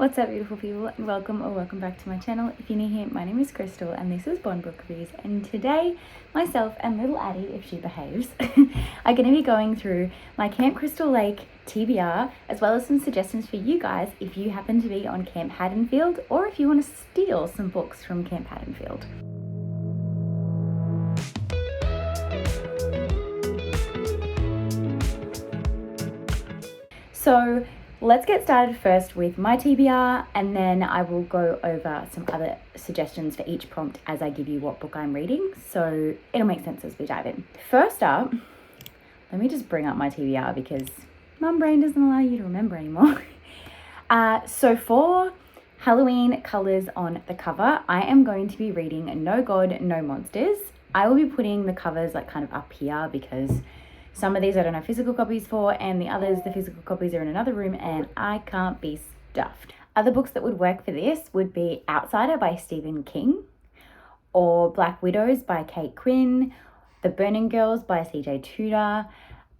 What's up, beautiful people, and welcome back to my channel. If you're new here, my name is Crystal and this is Bond Book Reviews, and today myself and little Addie, if she behaves, are going to be going through my Camp Crystal Lake TBR, as well as some suggestions for you guys if you happen to be on Camp Haddonfield or if you want to steal some books from Camp Haddonfield. So let's get started first with my TBR, and then I will go over some other suggestions for each prompt as I give you what book I'm reading, so it'll make sense as we dive in. First up, let me just bring up my TBR because mum brain doesn't allow you to remember anymore. So for Halloween colours on the cover, I am going to be reading No God, No Monsters. I will be putting the covers like kind of up here because some of these I don't have physical copies for, and the others, the physical copies are in another room and I can't be stuffed. Other books that would work for this would be Outsider by Stephen King, or Black Widows by Kate Quinn, The Burning Girls by CJ Tudor,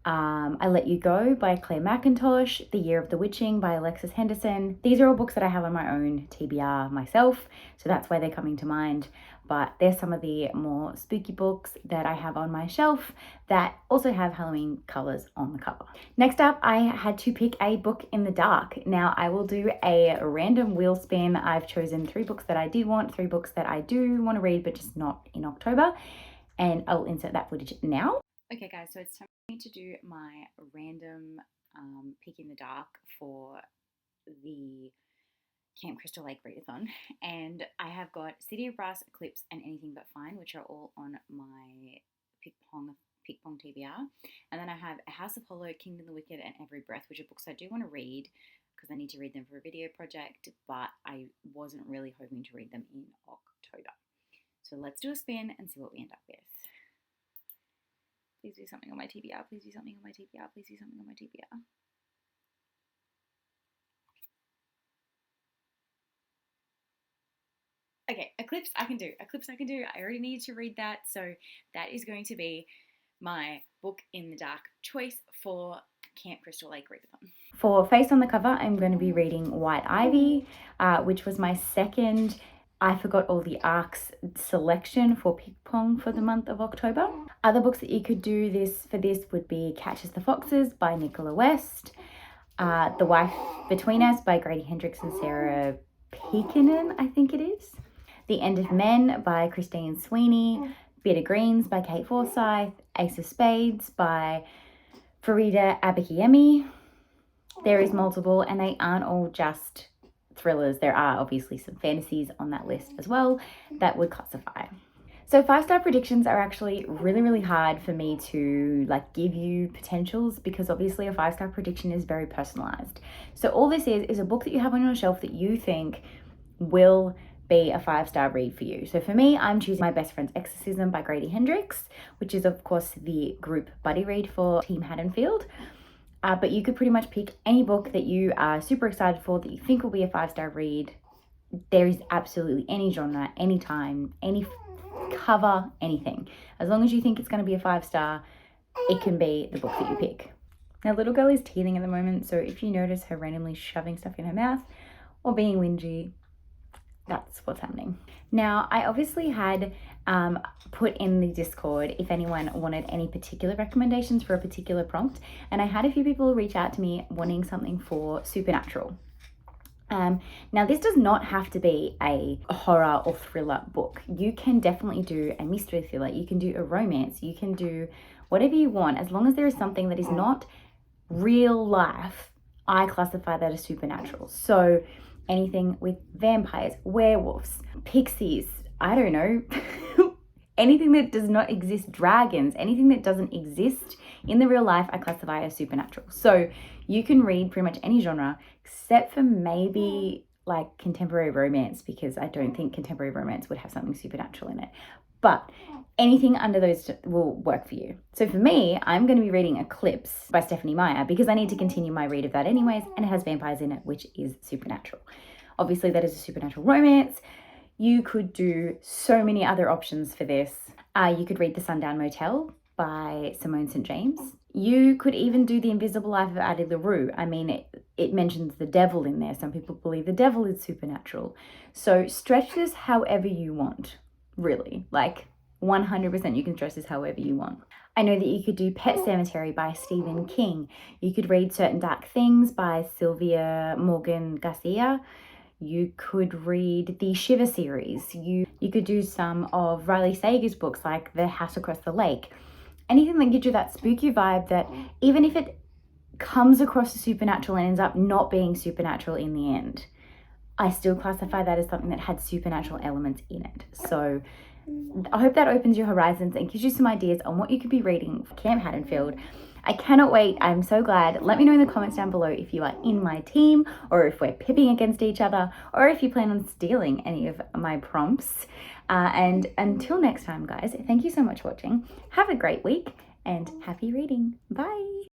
I Let You Go by Claire McIntosh, The Year of the Witching by Alexis Henderson. These are all books that I have on my own TBR myself, so that's why they're coming to mind. But there's some of the more spooky books that I have on my shelf that also have Halloween colours on the cover. Next up, I had to pick a book in the dark. Now I will do a random wheel spin. I've chosen 3 books that I did want, 3 books that I do want to read, but just not in October. And I'll insert that footage now. Okay guys, so it's time for me to do my random pick in the dark for the Camp Crystal Lake Readathon, and I have got City of Brass, Eclipse, and Anything But Fine, which are all on my Pick Pong TBR. And then I have A House of Hollow, Kingdom the Wicked, and Every Breath, which are books I do want to read because I need to read them for a video project, but I wasn't really hoping to read them in October. So let's do a spin and see what we end up with. Please do something on my TBR, please do something on my TBR, please do something on my TBR. Okay, Eclipse I can do. I already need to read that, so that is going to be my book in the dark choice for Camp Crystal Lake Readathon. For face on the cover, I'm going to be reading White Ivy, which was my second I Forgot All the Arcs selection for Pick Pong for the month of October. Other books that you could do for this would be Catches the Foxes by Nicola West, The Wife Between Us by Grady Hendrix and Sarah Peekinen, I think it is. The End of Men by Christine Sweeney, Bitter Greens by Kate Forsyth, Ace of Spades by Farida Abikiemi. There is multiple, and they aren't all just thrillers. There are obviously some fantasies on that list as well that would classify. So 5-star predictions are actually really hard for me to give you potentials, because obviously a 5-star prediction is very personalized. So all this is a book that you have on your shelf that you think will be a 5-star read for you. So for me, I'm choosing My Best Friend's Exorcism by Grady Hendrix, which is of course the group buddy read for Team Haddonfield. But you could pretty much pick any book that you are super excited for, that you think will be a 5-star read. There is absolutely any genre, any time, any cover, anything. As long as you think it's going to be a 5-star, it can be the book that you pick. Now, little girl is teething at the moment, so if you notice her randomly shoving stuff in her mouth or being whingy, that's what's happening. Now, I obviously had put in the Discord if anyone wanted any particular recommendations for a particular prompt, and I had a few people reach out to me wanting something for supernatural. Now, this does not have to be a horror or thriller book. You can definitely do a mystery thriller, you can do a romance, you can do whatever you want, as long as there is something that is not real life. I classify that as supernatural. So anything with vampires, werewolves, pixies, I don't know, anything that does not exist, dragons, anything that doesn't exist in the real life, I classify as supernatural. So you can read pretty much any genre except for maybe contemporary romance, because I don't think contemporary romance would have something supernatural in it. But anything under those will work for you. So for me, I'm going to be reading Eclipse by Stephanie Meyer because I need to continue my read of that anyways, and it has vampires in it, which is supernatural. Obviously, that is a supernatural romance. You could do so many other options for this. You could read The Sundown Motel by Simone St. James. You could even do The Invisible Life of Addie LaRue. I mean, it mentions the devil in there. Some people believe the devil is supernatural. So stretch this however you want, really. Like 100% you can stretch this however you want. I know that you could do Pet Sematary by Stephen King. You could read Certain Dark Things by Sylvia Morgan Garcia. You could read the Shiver series. You could do some of Riley Sager's books like The House Across the Lake. Anything that gives you that spooky vibe that even if it comes across as supernatural and ends up not being supernatural in the end, I still classify that as something that had supernatural elements in it. So I hope that opens your horizons and gives you some ideas on what you could be reading for Camp Haddonfield. I cannot wait. I'm so glad. Let me know in the comments down below if you are in my team or if we're pipping against each other or if you plan on stealing any of my prompts. And until next time, guys, thank you so much for watching. Have a great week and happy reading. Bye.